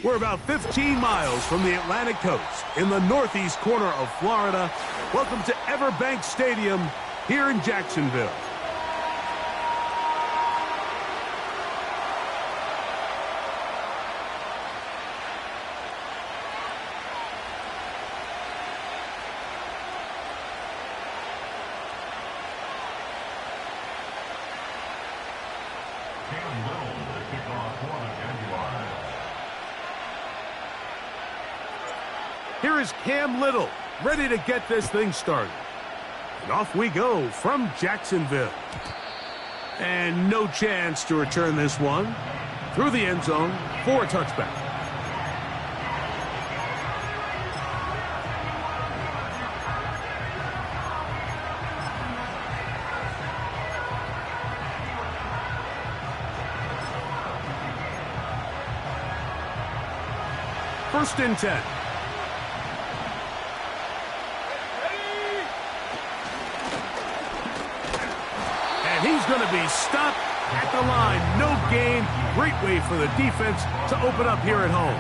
We're about 15 miles from the Atlantic coast in the northeast corner of Florida. Welcome to Everbank Stadium here in Jacksonville. Here is Cam Little, ready to get this thing started. And off we go from Jacksonville. And no chance to return this one through the end zone for a touchback. First and 10. He's going to be stopped at the line. No gain. Great way for the defense to open up here at home.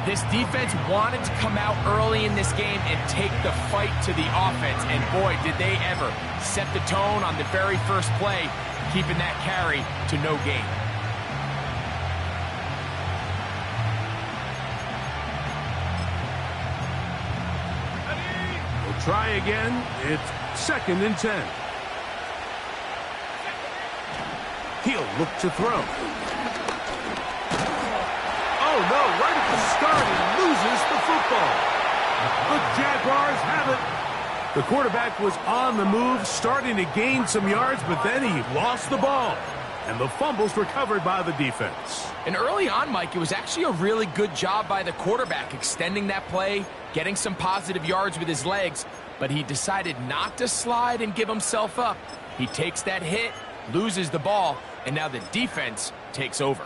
This defense wanted to come out early in this game and take the fight to the offense. And boy, did they ever set the tone on the very first play, keeping that carry to no gain. We'll try again. It's second and 10. He'll look to throw. Oh, no, right at the start, he loses the football. The Jaguars have it. The quarterback was on the move, starting to gain some yards, but then he lost the ball. And the fumble's recovered by the defense. And early on, Mike, it was actually a really good job by the quarterback, extending that play, getting some positive yards with his legs, but he decided not to slide and give himself up. He takes that hit, loses the ball, and now the defense takes over.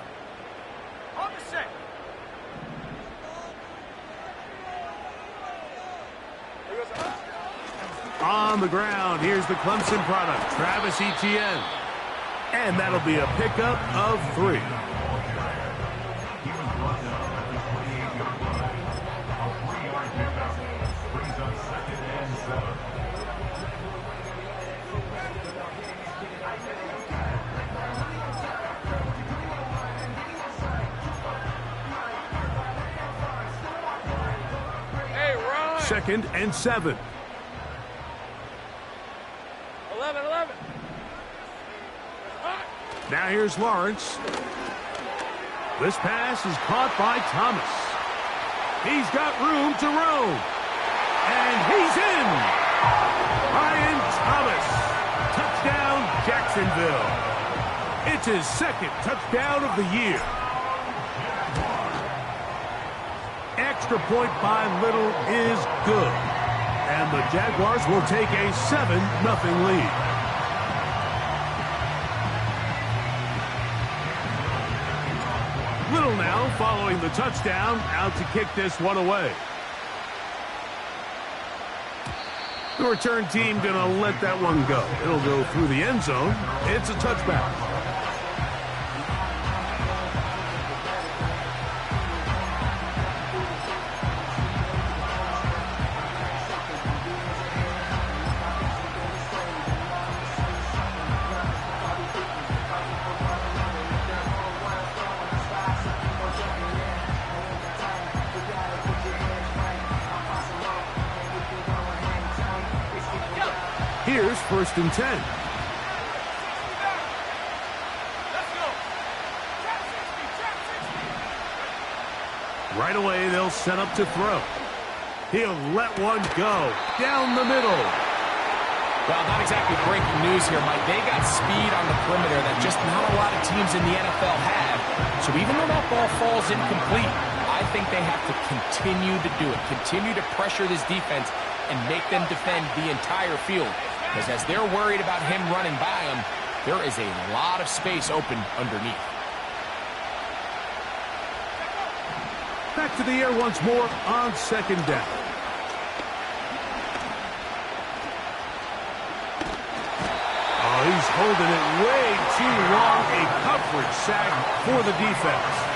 On the ground, here's the Clemson product, Travis Etienne. And that'll be a pickup of 3. Second and 7. 11. Now here's Lawrence. This pass is caught by Thomas. He's got room to roam. And he's in. Ryan Thomas. Touchdown, Jacksonville. It's his second touchdown of the year. Extra point by Little is good. And the Jaguars will take a 7-0 lead. Little now following the touchdown, out to kick this one away. The return team going to let that one go. It'll go through the end zone. It's a touchback. Here's first and 10. Right away, they'll set up to throw. He'll let one go down the middle. Well, not exactly breaking news here, Mike. They got speed on the perimeter that just not a lot of teams in the NFL have. So even though that ball falls incomplete, I think they have to continue to do it. Continue to pressure this defense and make them defend the entire field. Because as they're worried about him running by them, there is a lot of space open underneath. Back to the air once more on second down. Oh, he's holding it way too long. A coverage sack for the defense.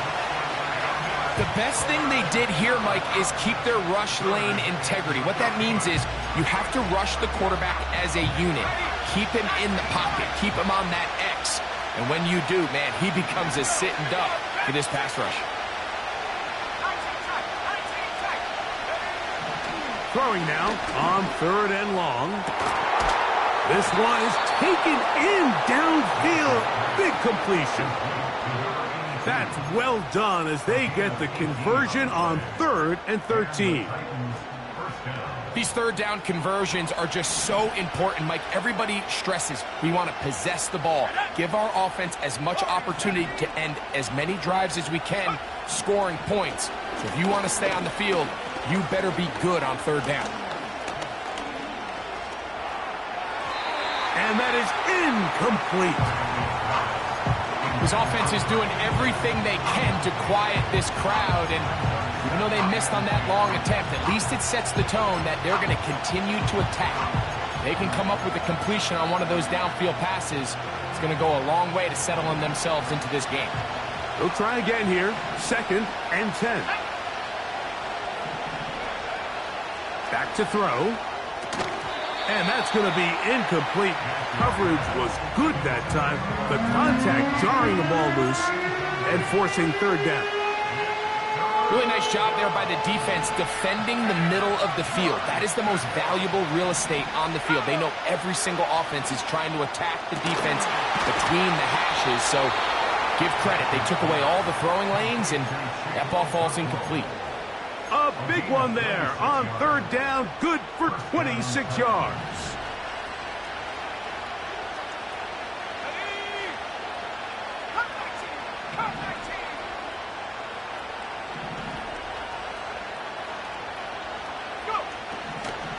The best thing they did here, Mike, is keep their rush lane integrity. What that means is you have to rush the quarterback as a unit. Keep him in the pocket. Keep him on that X. And when you do, man, he becomes a sitting duck for this pass rush. Throwing now on 3rd and long. This one is taken in downfield. Big completion. That's well done as they get the conversion on 3rd and 13. These 3rd down conversions are just so important, Mike. Everybody stresses we want to possess the ball, give our offense as much opportunity to end as many drives as we can, scoring points. So if you want to stay on the field, you better be good on 3rd down. And that is incomplete. His offense is doing everything they can to quiet this crowd, and even though they missed on that long attempt, at least it sets the tone that they're going to continue to attack. They can come up with a completion on one of those downfield passes. It's going to go a long way to settling themselves into this game. They'll try again here. 2nd and 10. Back to throw. And that's going to be incomplete. Coverage was good that time. The contact jarring the ball loose and forcing 3rd down. Really nice job there by the defense defending the middle of the field. That is the most valuable real estate on the field. They know every single offense is trying to attack the defense between the hashes. So give credit. They took away all the throwing lanes, and that ball falls incomplete. A big one there on 3rd down, good for 26 yards.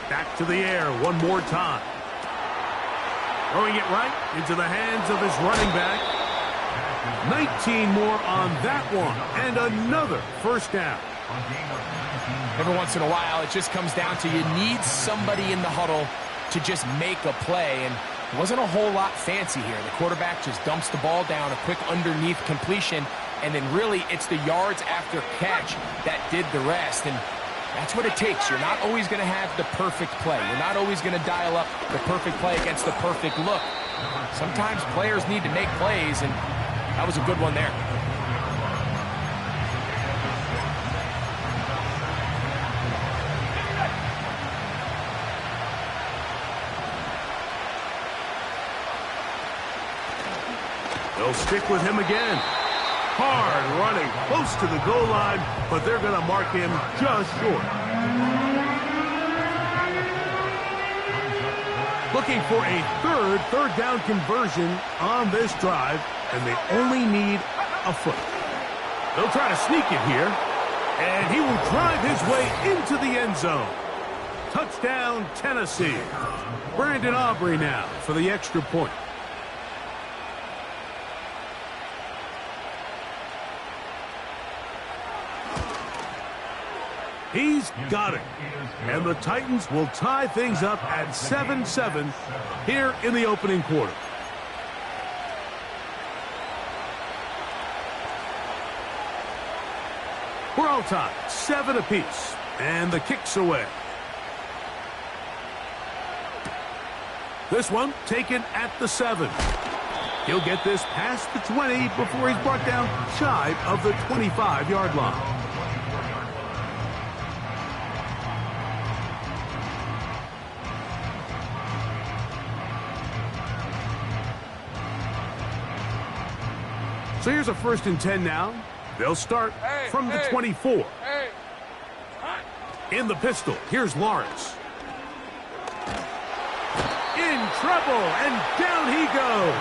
Back to the air one more time. Throwing it right into the hands of his running back. 19 more on that one, and another 1st down. Every once in a while, it just comes down to you need somebody in the huddle to just make a play, and it wasn't a whole lot fancy here. The quarterback just dumps the ball down, a quick underneath completion, and then really it's the yards after catch that did the rest, and that's what it takes. You're not always going to have the perfect play. You're not always going to dial up the perfect play against the perfect look. Sometimes players need to make plays, and that was a good one there. They'll stick with him again. Hard running, close to the goal line, but they're going to mark him just short. Looking for a 3rd down conversion on this drive, and they only need a foot. They'll try to sneak it here, and he will drive his way into the end zone. Touchdown, Tennessee. Brandon Aubrey now for the extra point. He's got it. And the Titans will tie things up at 7-7 here in the opening quarter. We're all tied, 7 apiece, and the kick's away. This one taken at the 7. He'll get this past the 20 before he's brought down shy of the 25-yard line. So here's a 1st and 10 now. They'll start from the 24. In the pistol, here's Lawrence. In trouble, and down he goes.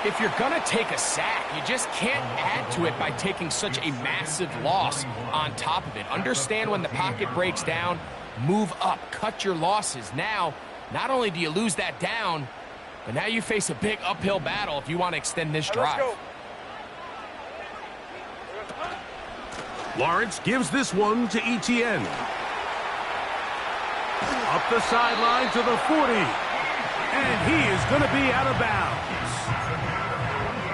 If you're going to take a sack, you just can't add to it by taking such a massive loss on top of it. Understand when the pocket breaks down, move up, cut your losses. Now, not only do you lose that down, but now you face a big uphill battle if you want to extend this drive. Lawrence gives this one to Etienne. Up the sideline to the 40. And he is going to be out of bounds.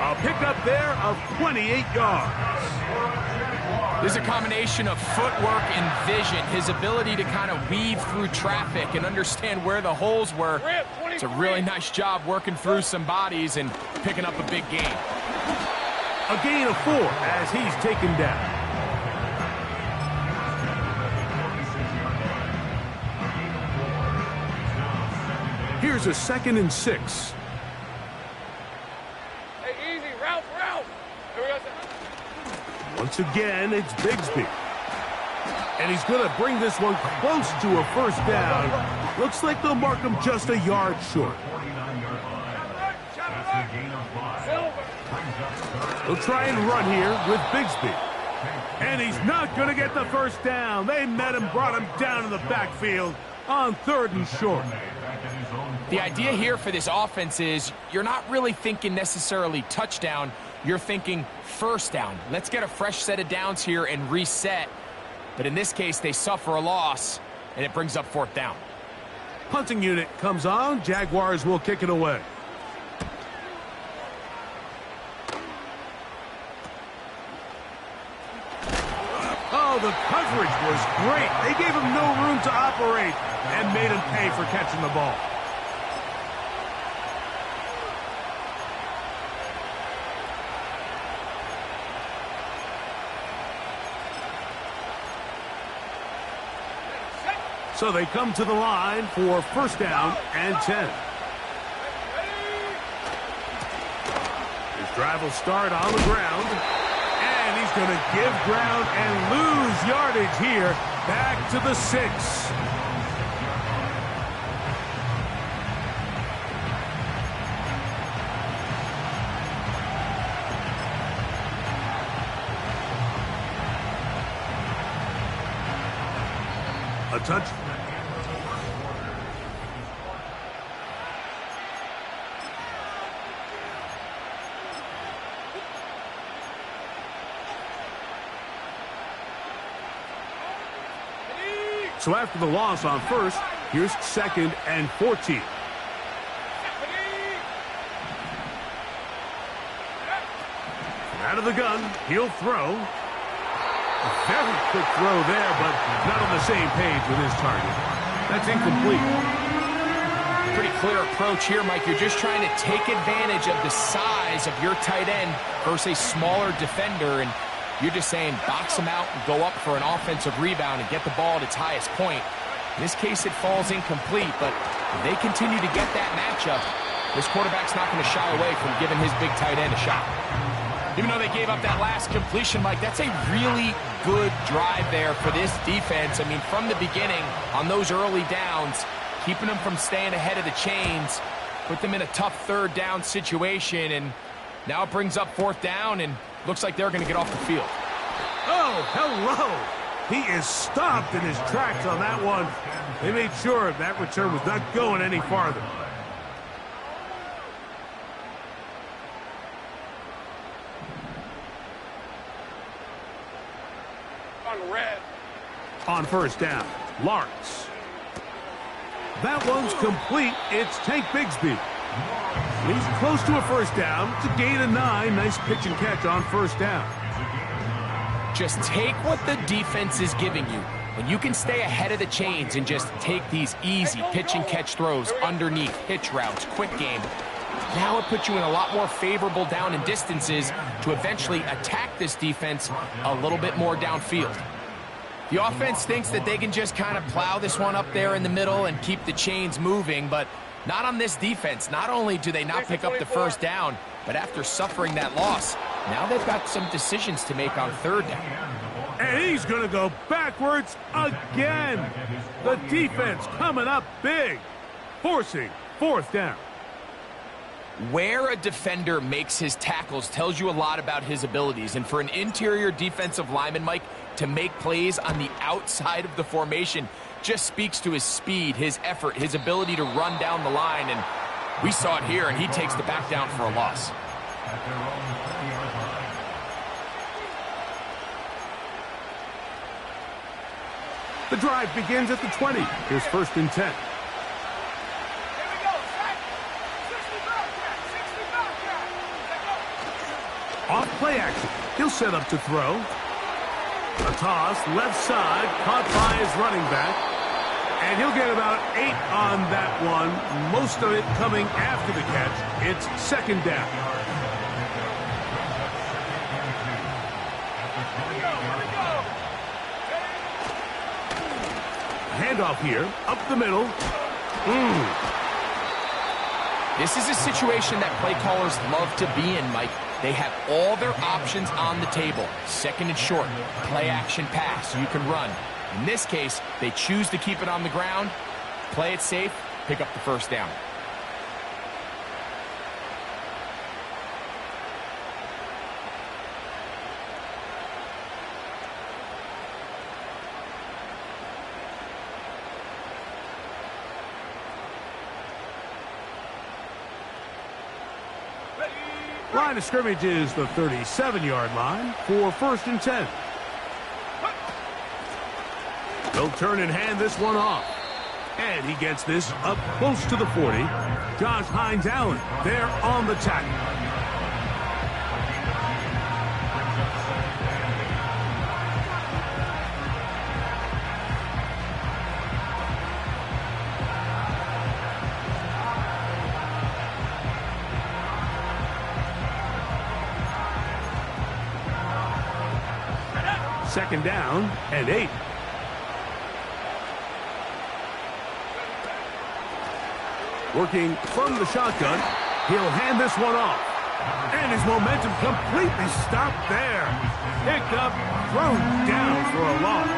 A pickup there of 28 yards. This is a combination of footwork and vision, his ability to kind of weave through traffic and understand where the holes were. It's a really nice job working through some bodies and picking up a big gain. A gain of 4 as he's taken down. Here's a 2nd and 6. Hey, easy. Ralph. Here we go. Once again, it's Bigsby. And he's going to bring this one close to a first down. Looks like they'll mark him just a yard short. He'll try and run here with Bigsby. And he's not going to get the first down. They met him, brought him down in the backfield on 3rd and short. The idea here for this offense is you're not really thinking necessarily touchdown. You're thinking first down. Let's get a fresh set of downs here and reset. But in this case, they suffer a loss, and it brings up 4th down. Punting unit comes on. Jaguars will kick it away. Oh, the coverage was great. They gave him no room to operate and made him pay for catching the ball. So they come to the line for first down and 10. His drive will start on the ground. And he's going to give ground and lose yardage here. Back to the 6. A touch. So after the loss on first, here's 2nd and 14. Out of the gun, he'll throw. A very quick throw there, but not on the same page with his target. That's incomplete. Pretty clear approach here, Mike. You're just trying to take advantage of the size of your tight end versus a smaller defender, and you're just saying box him out and go up for an offensive rebound and get the ball at its highest point. In this case, it falls incomplete, but if they continue to get that matchup, this quarterback's not going to shy away from giving his big tight end a shot. Even though they gave up that last completion, Mike, that's a really good drive there for this defense. I mean, from the beginning, on those early downs, keeping them from staying ahead of the chains, put them in a tough 3rd down situation, and now it brings up 4th down, and looks like they're going to get off the field. Oh, hello. He is stopped in his tracks on that one. They made sure that return was not going any farther. Red. On first down, Lawrence. That one's complete. It's Tank Bigsby. He's close to a first down. It's a gain of 9. Nice pitch and catch on first down. Just take what the defense is giving you. When you can stay ahead of the chains and just take these easy pitch and catch throws underneath, hitch routes, quick game, now it puts you in a lot more favorable down and distances to eventually attack this defense a little bit more downfield. The offense thinks that they can just kind of plow this one up there in the middle and keep the chains moving, but not on this defense. Not only do they not pick up the first down, but after suffering that loss, now they've got some decisions to make on 3rd down. And he's going to go backwards again. The defense coming up big, forcing 4th down. Where a defender makes his tackles tells you a lot about his abilities. And for an interior defensive lineman, Mike, to make plays on the outside of the formation just speaks to his speed, his effort, his ability to run down the line. And we saw it here, and he takes the back down for a loss. The drive begins at the 20. Here's 1st and 10. Off play action. He'll set up to throw. A toss, left side, caught by his running back. And he'll get about 8 on that one, most of it coming after the catch. It's second down. Handoff here, up the middle. This is a situation that play callers love to be in, Mike. They have all their options on the table. Second and short, play action pass, you can run. In this case, they choose to keep it on the ground, play it safe, pick up the first down. Line of scrimmage is the 37-yard line for 1st and 10. They'll turn and hand this one off. And he gets this up close to the 40. Josh Hines Allen there on the tackle. Second down and 8. Working from the shotgun, he'll hand this one off. And his momentum completely stopped there. Picked up, thrown down for a loss.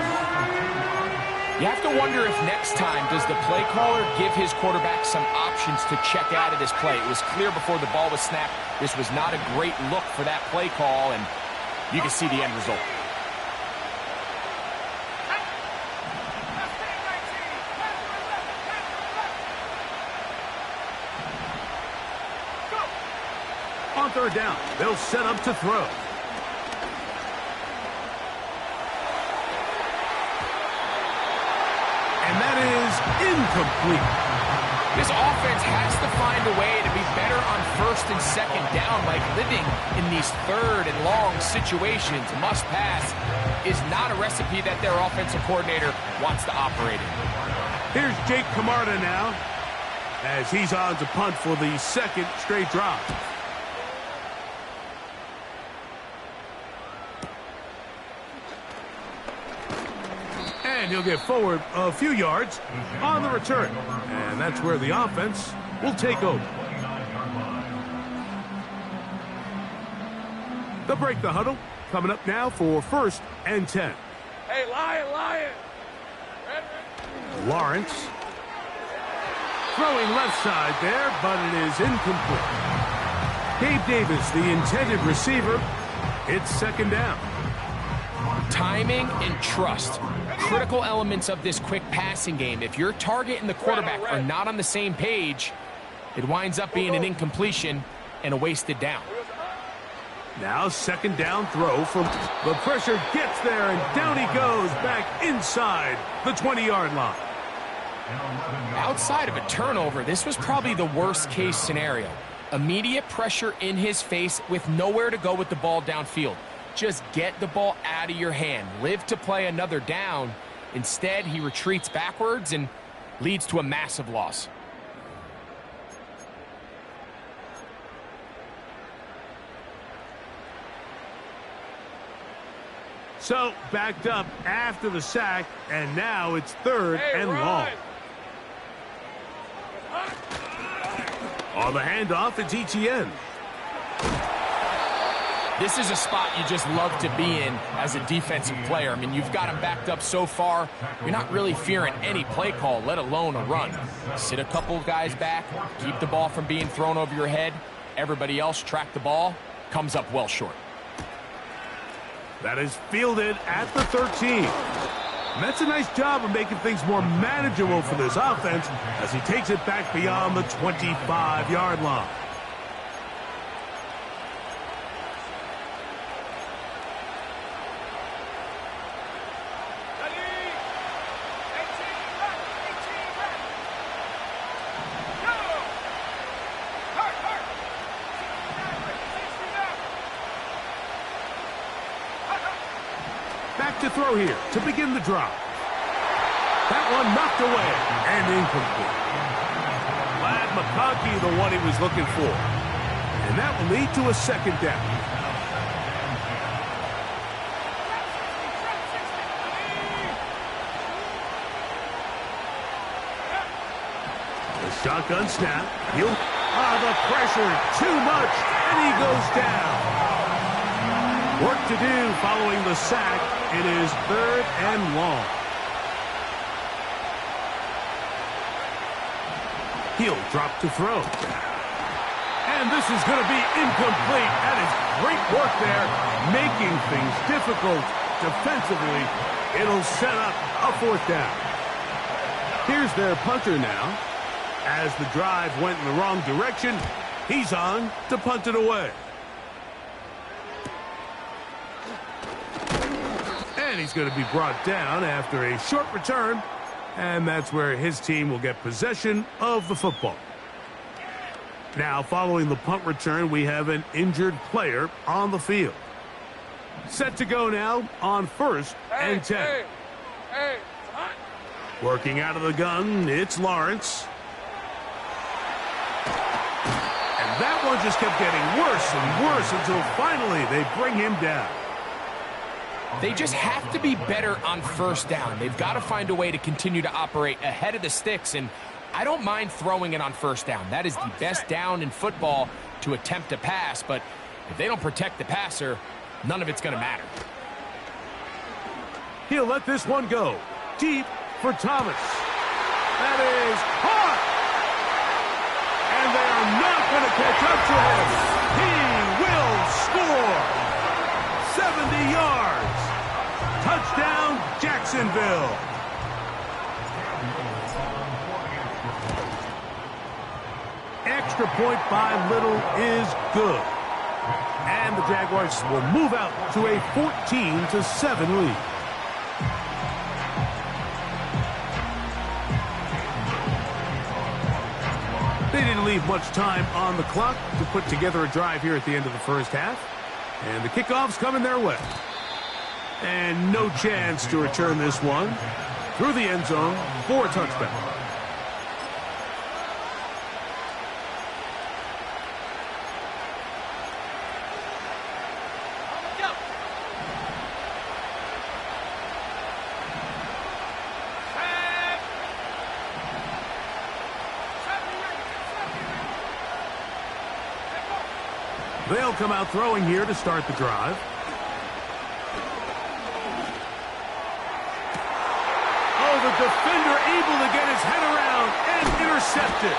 You have to wonder if next time does the play caller give his quarterback some options to check out of this play. It was clear before the ball was snapped. This was not a great look for that play call, and you can see the end result. On third down, they'll set up to throw. And that is incomplete. This offense has to find a way to be better on 1st and 2nd down, like living in these 3rd and long situations. Must pass is not a recipe that their offensive coordinator wants to operate in. Here's Jake Camarda now, as he's on to punt for the 2nd straight drop. And he'll get forward a few yards on the return. And that's where the offense will take over. They'll break the huddle. Coming up now for 1st and 10. Hey, Lion! Lawrence. Throwing left side there, but it is incomplete. Gabe Davis, the intended receiver. It's second down. Timing and trust. Critical elements of this quick passing game. If your target and the quarterback are not on the same page, it winds up being an incompletion and a wasted down. Now second down throw from the pressure gets there, and down he goes back inside the 20-yard line. Outside of a turnover, this was probably the worst case scenario. Immediate pressure in his face with nowhere to go with the ball downfield. Just get the ball out of your hand. Live to play another down. Instead, he retreats backwards and leads to a massive loss. So, backed up after the sack, and now it's 3rd and long. On the handoff, it's ETN. This is a spot you just love to be in as a defensive player. I mean, you've got him backed up so far, you're not really fearing any play call, let alone a run. Sit a couple of guys back, keep the ball from being thrown over your head. Everybody else track the ball, comes up well short. That is fielded at the 13. And that's a nice job of making things more manageable for this offense as he takes it back beyond the 25-yard line. back to throw here to begin the drive. That one knocked away and incomplete. Glad McConkey the one he was looking for. And that will lead to a second down. The shotgun snap. The pressure, too much, and he goes down. Work to do following the sack. It is 3rd and long. He'll drop to throw. And this is going to be incomplete. That is great work there, making things difficult defensively. It'll set up a 4th down. Here's their punter now. As the drive went in the wrong direction, he's on to punt it away. And he's going to be brought down after a short return. And that's where his team will get possession of the football. Now, following the punt return, we have an injured player on the field. Set to go now on 1st and 10. Hey, hot. Working out of the gun, it's Lawrence. And that one just kept getting worse and worse until finally they bring him down. They just have to be better on 1st down. They've got to find a way to continue to operate ahead of the sticks, and I don't mind throwing it on 1st down. That is the best down in football to attempt to pass, but if they don't protect the passer, none of it's going to matter. He'll let this one go. Deep for Thomas. That is caught! And they are not going to catch up to him. He will score! 70 yards. Touchdown, Jacksonville. Extra point by Little is good. And the Jaguars will move out to a 14-7 lead. They didn't leave much time on the clock to put together a drive here at the end of the 1st half. And the kickoff's coming their way. And no chance to return this one through the end zone for a touchdown. They'll come out throwing here to start the drive. Oh, the defender able to get his head around and intercept it.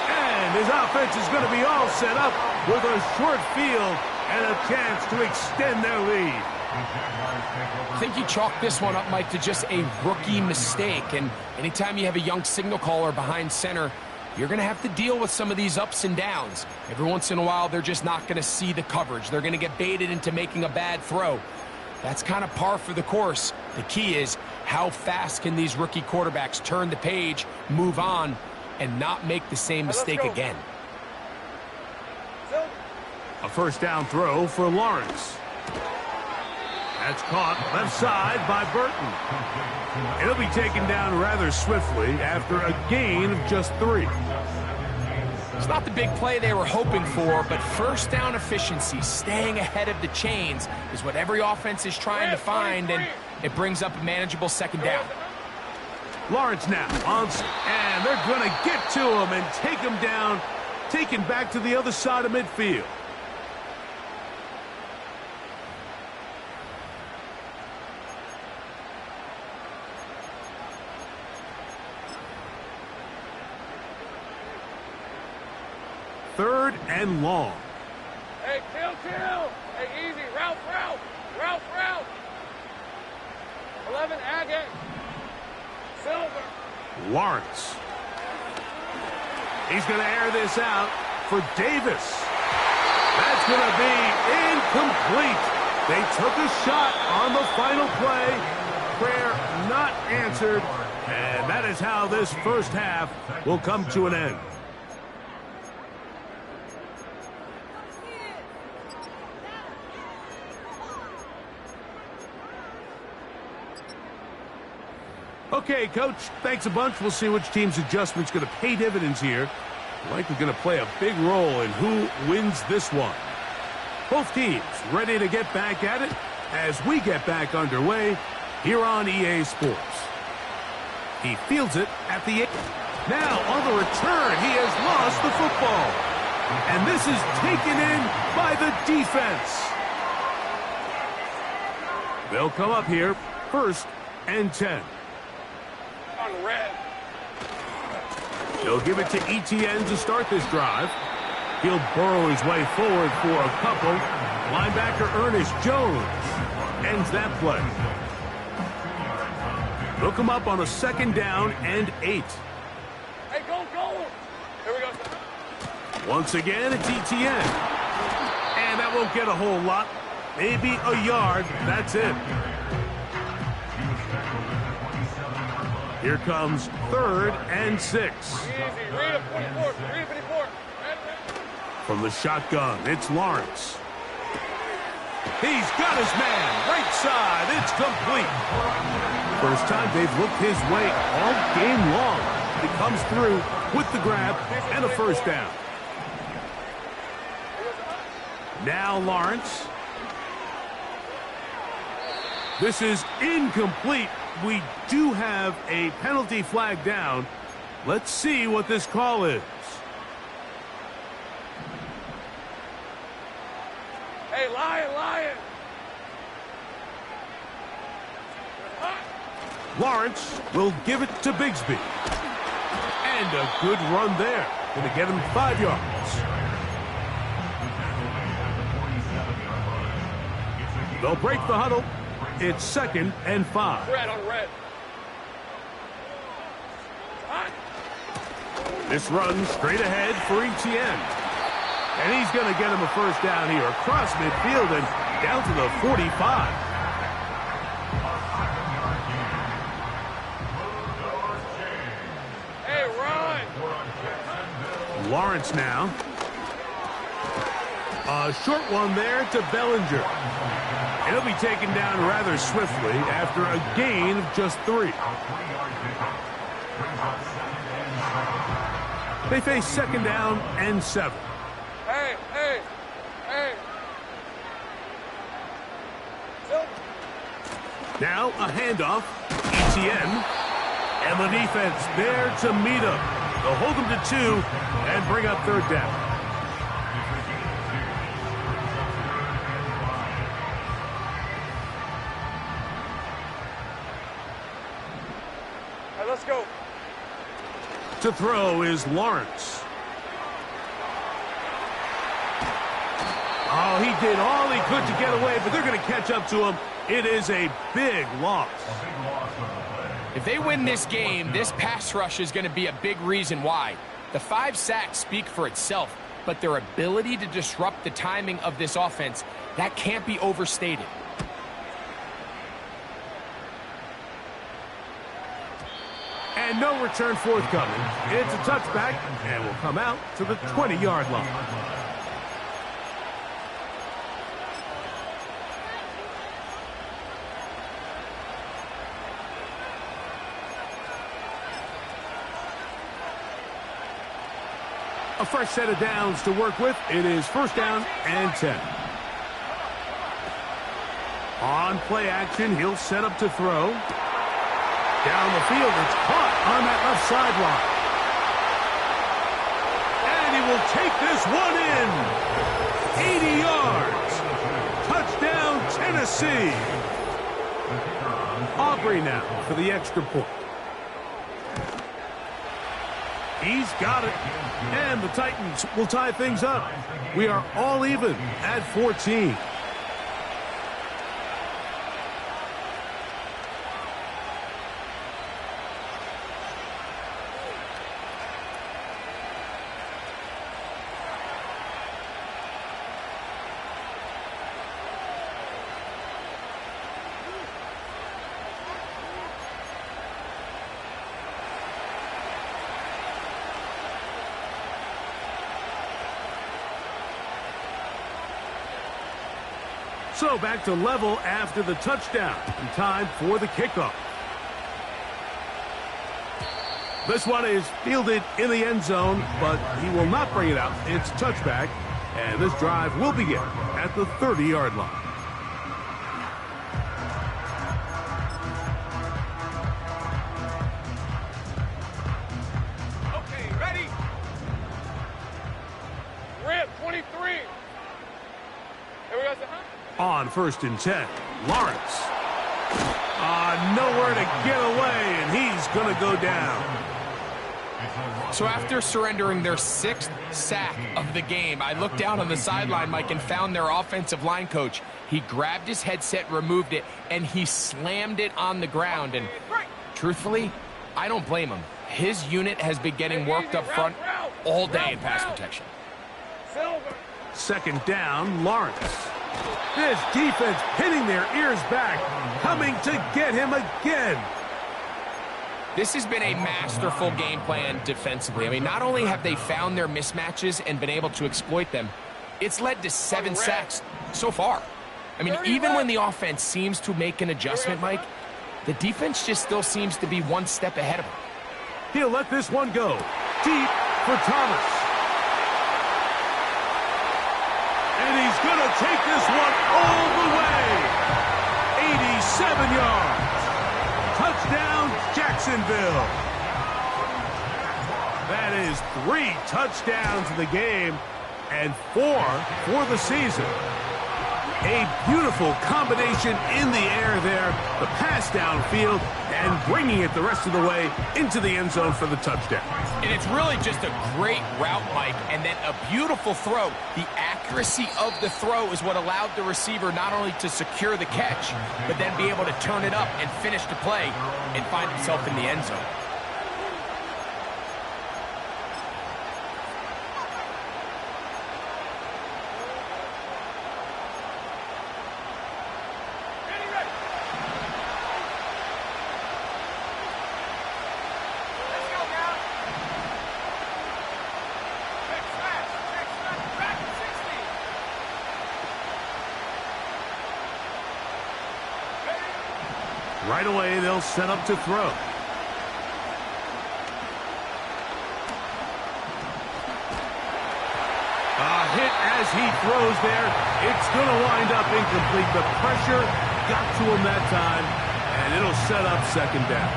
And his offense is going to be all set up with a short field and a chance to extend their lead. I think you chalk this one up, Mike, to just a rookie mistake. And anytime you have a young signal caller behind center, you're going to have to deal with some of these ups and downs. Every once in a while, they're just not going to see the coverage. They're going to get baited into making a bad throw. That's kind of par for the course. The key is how fast can these rookie quarterbacks turn the page, move on, and not make the same mistake again. A 1st down throw for Lawrence. That's caught left side by Burton. It'll be taken down rather swiftly after a gain of just 3. It's not the big play they were hoping for, but 1st down efficiency, staying ahead of the chains, is what every offense is trying to find, and it brings up a manageable 2nd down. Lawrence now on, and they're going to get to him and take him down, taken back to the other side of midfield. Third and long. Hey, kill. Hey, easy. Route. 11, Agate. Silver. Lawrence. He's going to air this out for Davis. That's going to be incomplete. They took a shot on the final play. Prayer not answered. And that is how this 1st half will come to an end. Okay, Coach, thanks a bunch. We'll see which team's adjustment's going to pay dividends here. Likely going to play a big role in who wins this one. Both teams ready to get back at it as we get back underway here on EA Sports. He fields it at the 8. Now, on the return, he has lost the football. And this is taken in by the defense. They'll come up here, 1st and 10. On red. He'll give it to Etienne to start this drive. He'll burrow his way forward for a couple. Linebacker Ernest Jones ends that play. They'll come up on a 2nd down and 8. Hey, go. Here we go. Once again, it's Etienne. And that won't get a whole lot. Maybe a yard. That's it. Here comes 3rd and 6. Easy. Read it, 24. Read it, 54. From the shotgun, it's Lawrence. He's got his man. Right side. It's complete. First time they've looked his way all game long. He comes through with the grab and a 1st down. Now Lawrence. This is incomplete. We do have a penalty flag down. Let's see what this call is. Hey, Lion. Lawrence will give it to Bigsby. And a good run there. Going to get him 5 yards. They'll break the huddle. It's 2nd and 5. Red on red. This runs straight ahead for Etienne. And he's going to get him a 1st down here across midfield and down to the 45. Hey, run. Lawrence now. A short one there to Bellinger. He'll be taken down rather swiftly after a gain of just 3. They face 2nd down and 7. Hey. Now a handoff. Etienne. And the defense there to meet him. They'll hold him to 2 and bring up 3rd down. Let's go. To throw is Lawrence. Oh, he did all he could to get away, but they're going to catch up to him. It is a big loss. If they win this game, this pass rush is going to be a big reason why. The 5 sacks speak for itself, but their ability to disrupt the timing of this offense, that can't be overstated. And no return forthcoming. It's a touchback, and will come out to the 20-yard line. A fresh set of downs to work with. It is 1st down and 10. On play action, he'll set up to throw. Down the field, it's caught on that left sideline. And he will take this one in. 80 yards. Touchdown, Tennessee. Aubrey now for the extra point. He's got it. And the Titans will tie things up. We are all even at 14. So back to level after the touchdown. And time for the kickoff. This one is fielded in the end zone, but he will not bring it out. It's touchback, and this drive will begin at the 30-yard line. Okay, ready? Rip, 23. Here we go, On 1st and 10, Lawrence. Nowhere to get away, and he's going to go down. So after surrendering their 6th sack of the game, I looked down on the sideline, Mike, and found their offensive line coach. He grabbed his headset, removed it, and he slammed it on the ground. And truthfully, I don't blame him. His unit has been getting worked up front all day in pass protection. 2nd down, Lawrence. This defense pinning their ears back, coming to get him again. This has been a masterful game plan defensively. I mean, not only have they found their mismatches and been able to exploit them, it's led to 7 sacks so far. I mean, even when the offense seems to make an adjustment, Mike, the defense just still seems to be one step ahead of them. He'll let this one go deep for Thomas. And he's going to take this one all the way. 87 yards. Touchdown, Jacksonville. That is 3 touchdowns in the game and 4 for the season. A beautiful combination in the air there, the pass downfield, and bringing it the rest of the way into the end zone for the touchdown. And it's really just a great route, Mike, and then a beautiful throw. The accuracy of the throw is what allowed the receiver not only to secure the catch, but then be able to turn it up and finish the play and find himself in the end zone. Right away, they'll set up to throw. A hit as he throws there. It's going to wind up incomplete. The pressure got to him that time, and it'll set up 2nd down.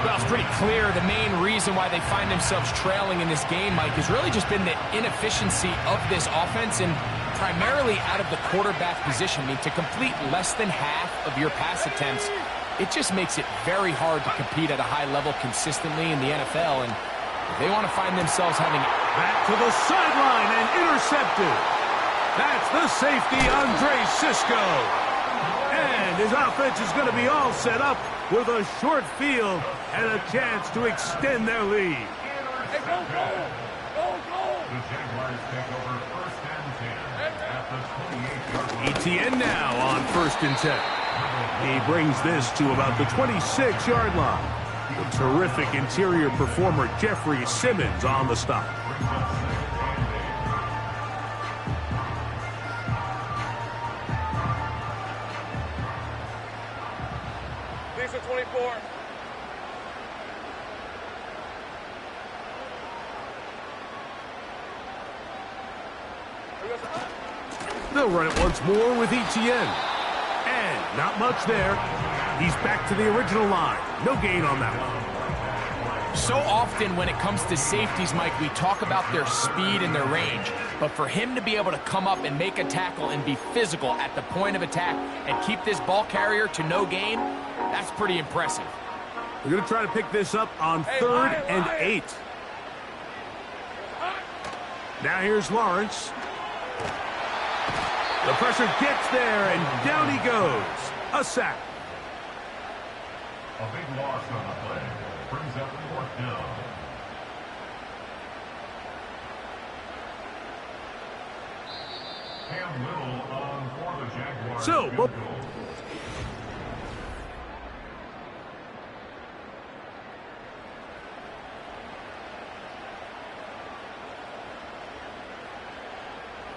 Well, it's pretty clear the main reason why they find themselves trailing in this game, Mike, has really just been the inefficiency of this offense and primarily out of the quarterback position. I mean, to complete less than half of your pass attempts, it just makes it very hard to compete at a high level consistently in the NFL. And if they want to find themselves having back to the sideline and intercepted. That's the safety, Andre Cisco. And his offense is going to be all set up with a short field and a chance to extend their lead. Hey, go, go! Go, go! The Jaguars take over 1st and 10 at the 28-yard line. ETN now on 1st and 10. He brings this to about the 26-yard line. The terrific interior performer Jeffrey Simmons on the stop. These are 24. They'll run it once more with ETN. And not much there. He's back to the original line. No gain on that one. So often when it comes to safeties, Mike, we talk about their speed and their range. But for him to be able to come up and make a tackle and be physical at the point of attack and keep this ball carrier to no gain, that's pretty impressive. They're going to try to pick this up on 3rd and 8. Now here's Lawrence. The pressure gets there, and down he goes. A sack. A big loss on the play. Brings up 4th down. Cam Little on for the Jaguars. So,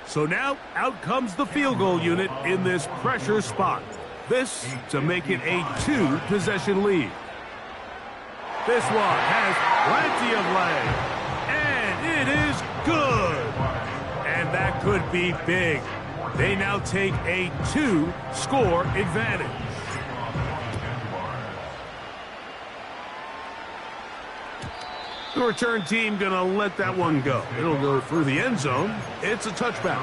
So now, out comes the field goal unit in this pressure spot. This to make it a 2-possession lead. This one has plenty of leg. And it is good. And that could be big. They now take a 2-score advantage. The return team going to let that one go. It'll go through the end zone. It's a touchback.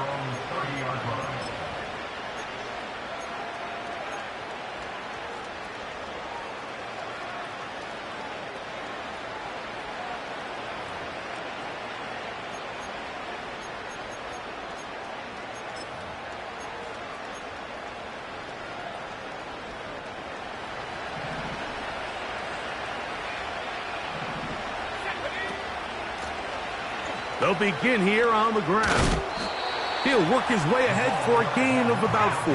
They'll begin here on the ground. He'll work his way ahead for a gain of about 4.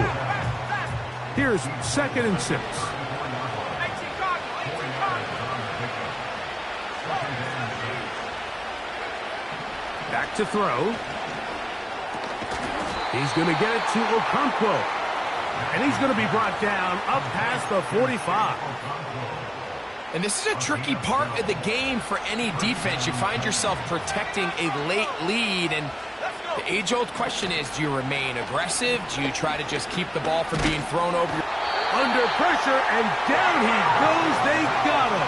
Here's 2nd and 6. Back to throw. He's going to get it to Wk4. And he's going to be brought down up past the 45. And this is a tricky part of the game for any defense. You find yourself protecting a late lead, and the age-old question is, do you remain aggressive? Do you try to just keep the ball from being thrown over? Under pressure, and down he goes. They got him.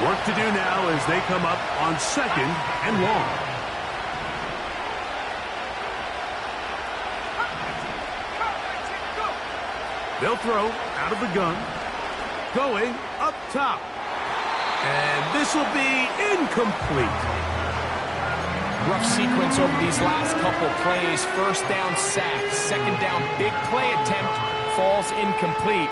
Work to do now as they come up on 2nd and long. They'll throw out of the gun. Going up top. And this will be incomplete. Rough sequence over these last couple plays. 1st down sack. 2nd down big play attempt. Falls incomplete.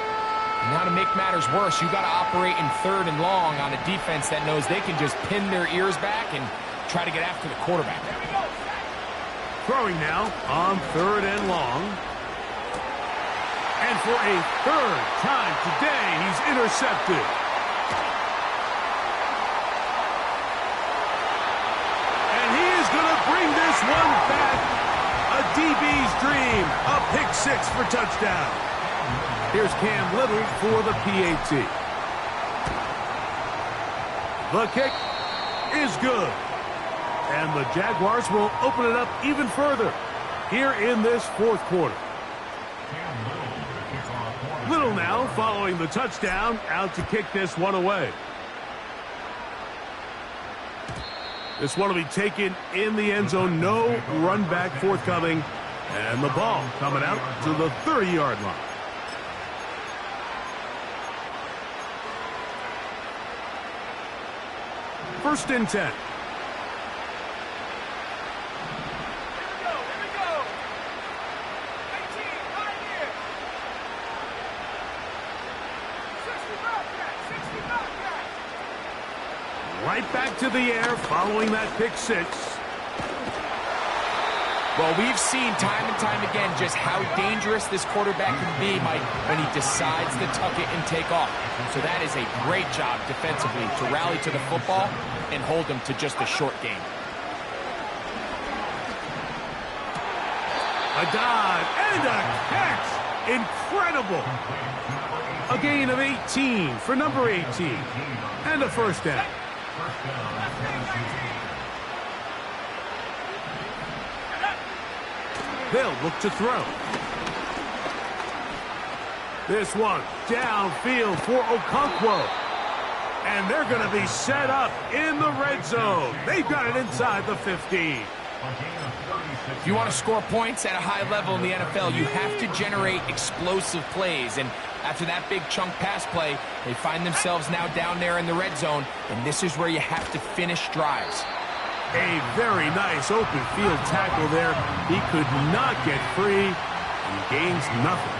And now to make matters worse, you got to operate in 3rd and long on a defense that knows they can just pin their ears back and try to get after the quarterback. Throwing now on 3rd and long. And for a 3rd time today, he's intercepted. And he is going to bring this one back. A DB's dream. A pick 6 for touchdown. Here's Cam Little for the PAT. The kick is good. And the Jaguars will open it up even further here in this 4th quarter. Little now following the touchdown, out to kick this one away. This one will be taken in the end zone. No run back forthcoming. And the ball coming out to the 30-yard line. First and 10. Right back to the air following that pick 6. Well, we've seen time and time again just how dangerous this quarterback can be, Mike, when he decides to tuck it and take off. So that is a great job defensively to rally to the football and hold him to just a short game. A dive and a catch. Incredible. A gain of 18 for number 18. And a 1st down. They'll look to throw. This one downfield for Wk4. And they're going to be set up in the red zone. They've got it inside the 15. If you want to score points at a high level in the NFL, you have to generate explosive plays. And after that big chunk pass play, they find themselves now down there in the red zone. And this is where you have to finish drives. A very nice open field tackle there. He could not get free. He gains nothing.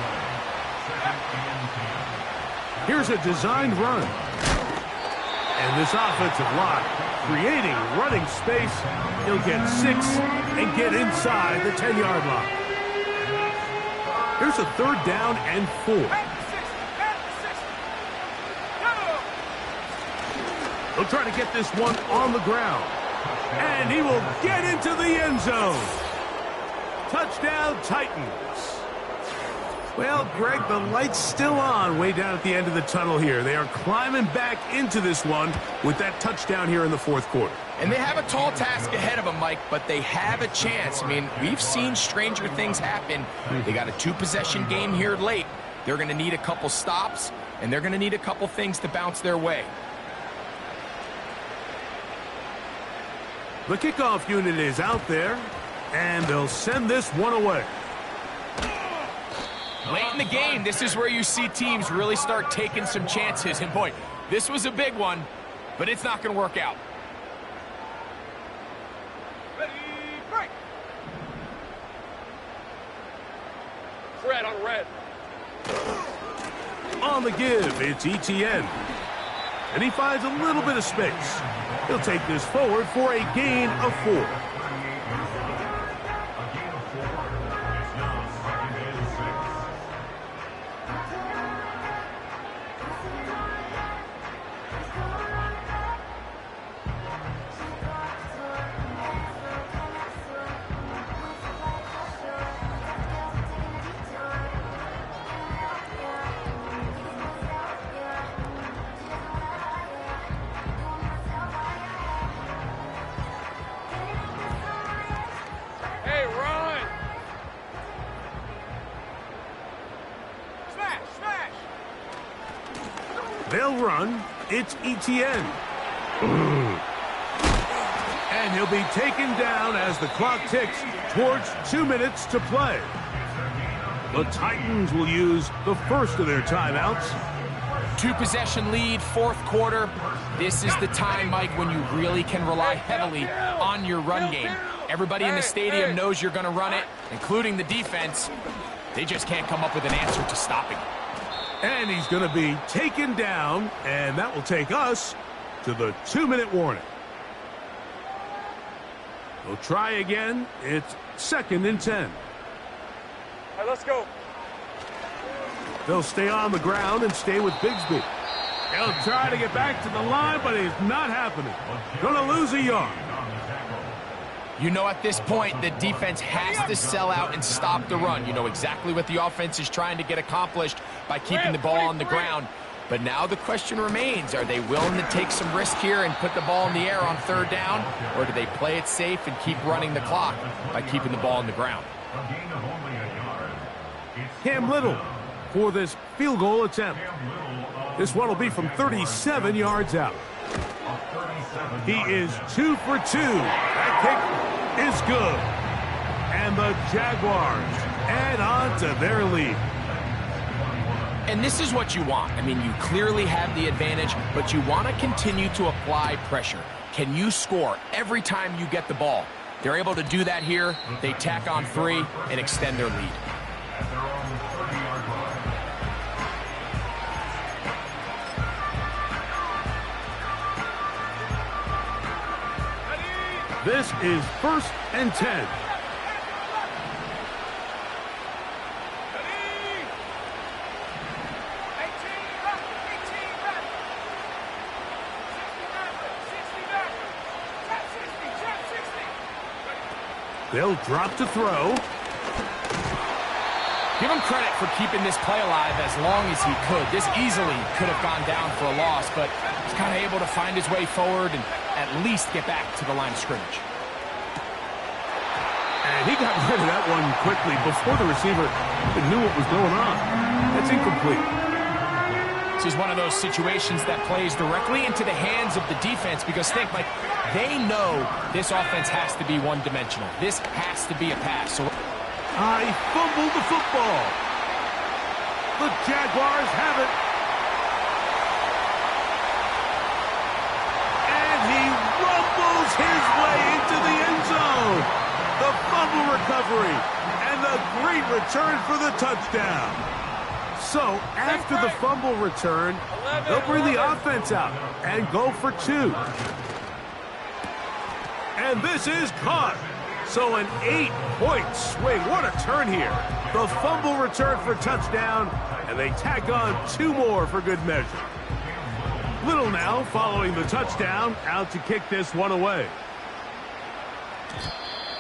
Here's a designed run. And this offensive line creating running space. He'll get 6 and get inside the 10-yard line. Here's a 3rd down and 4. He'll try to get this one on the ground. And he will get into the end zone. Touchdown, Titans. Well, Greg, the light's still on way down at the end of the tunnel here. They are climbing back into this one with that touchdown here in the fourth quarter. And they have a tall task ahead of them, Mike, but they have a chance. I mean, we've seen stranger things happen. They got a 2-possession game here late. They're going to need a couple stops, and they're going to need a couple things to bounce their way. The kickoff unit is out there, and they'll send this one away. Late in the game, this is where you see teams really start taking some chances. And boy, this was a big one, but it's not going to work out. Ready, break. Red on red. On the give, it's ETN. And he finds a little bit of space. He'll take this forward for a gain of 4. They'll run. It's ETN. And he'll be taken down as the clock ticks towards 2 minutes to play. The Titans will use the first of their timeouts. 2-possession lead, fourth quarter. This is the time, Mike, when you really can rely heavily on your run game. Everybody in the stadium knows you're going to run it, including the defense. They just can't come up with an answer to stopping it. And he's going to be taken down, and that will take us to the 2-minute warning. We'll try again. It's 2nd and 10. All right, let's go. They'll stay on the ground and stay with Bigsby. He'll try to get back to the line, but it's not happening. Gonna lose a yard. You know, at this point, the defense has to sell out and stop the run. You know exactly what the offense is trying to get accomplished by keeping the ball on the ground. But now the question remains, are they willing to take some risk here and put the ball in the air on 3rd down? Or do they play it safe and keep running the clock by keeping the ball on the ground? Cam Little for this field goal attempt. This one will be from 37 yards out. He is 2 for 2. That kick is good. And the Jaguars add on to their lead. And this is what you want. I mean, you clearly have the advantage, but you want to continue to apply pressure. Can you score every time you get the ball? They're able to do that here. They tack on 3 and extend their lead. This is 1st and 10. They'll drop to throw. Give him credit for keeping this play alive as long as he could. This easily could have gone down for a loss, but he's kind of able to find his way forward and at least get back to the line of scrimmage. And he got rid of that one quickly before the receiver even knew what was going on. That's incomplete. This is one of those situations that plays directly into the hands of the defense because think, like, they know this offense has to be one-dimensional. This has to be a pass. So he fumbled the football. The Jaguars have it. And he rumbles his way into the end zone. The fumble recovery and the great return for the touchdown. So, after the fumble return, they'll bring the offense out and go for 2. And this is caught. So an 8-point swing. What a turn here. The fumble return for touchdown, and they tack on 2 more for good measure. Little now following the touchdown, out to kick this one away.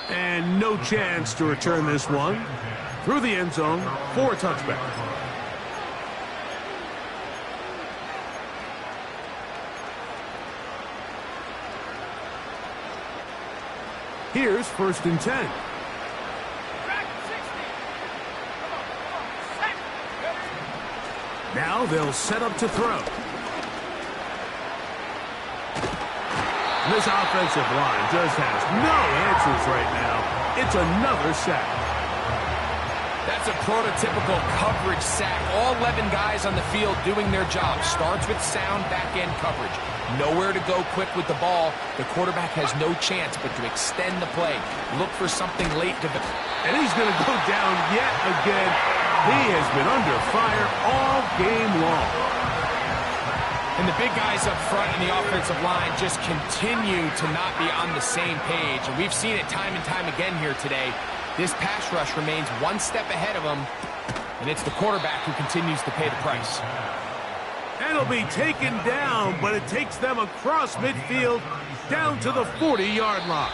And no chance to return this one. through the end zone for a touchback. Here's 1st and 10. Now they'll set up to throw. This offensive line just has no answers right now. It's another sack. That's a prototypical coverage sack. All 11 guys on the field doing their job. Starts with sound back-end coverage. Nowhere to go quick with the ball. The quarterback has no chance but to extend the play. Look for something late to... And he's going to go down yet again. He has been under fire all game long. And the big guys up front in the offensive line just continue to not be on the same page. And we've seen it time and time again here today. This pass rush remains one step ahead of them, and it's the quarterback who continues to pay the price. And he'll be taken down, but it takes them across midfield down to the 40-yard line.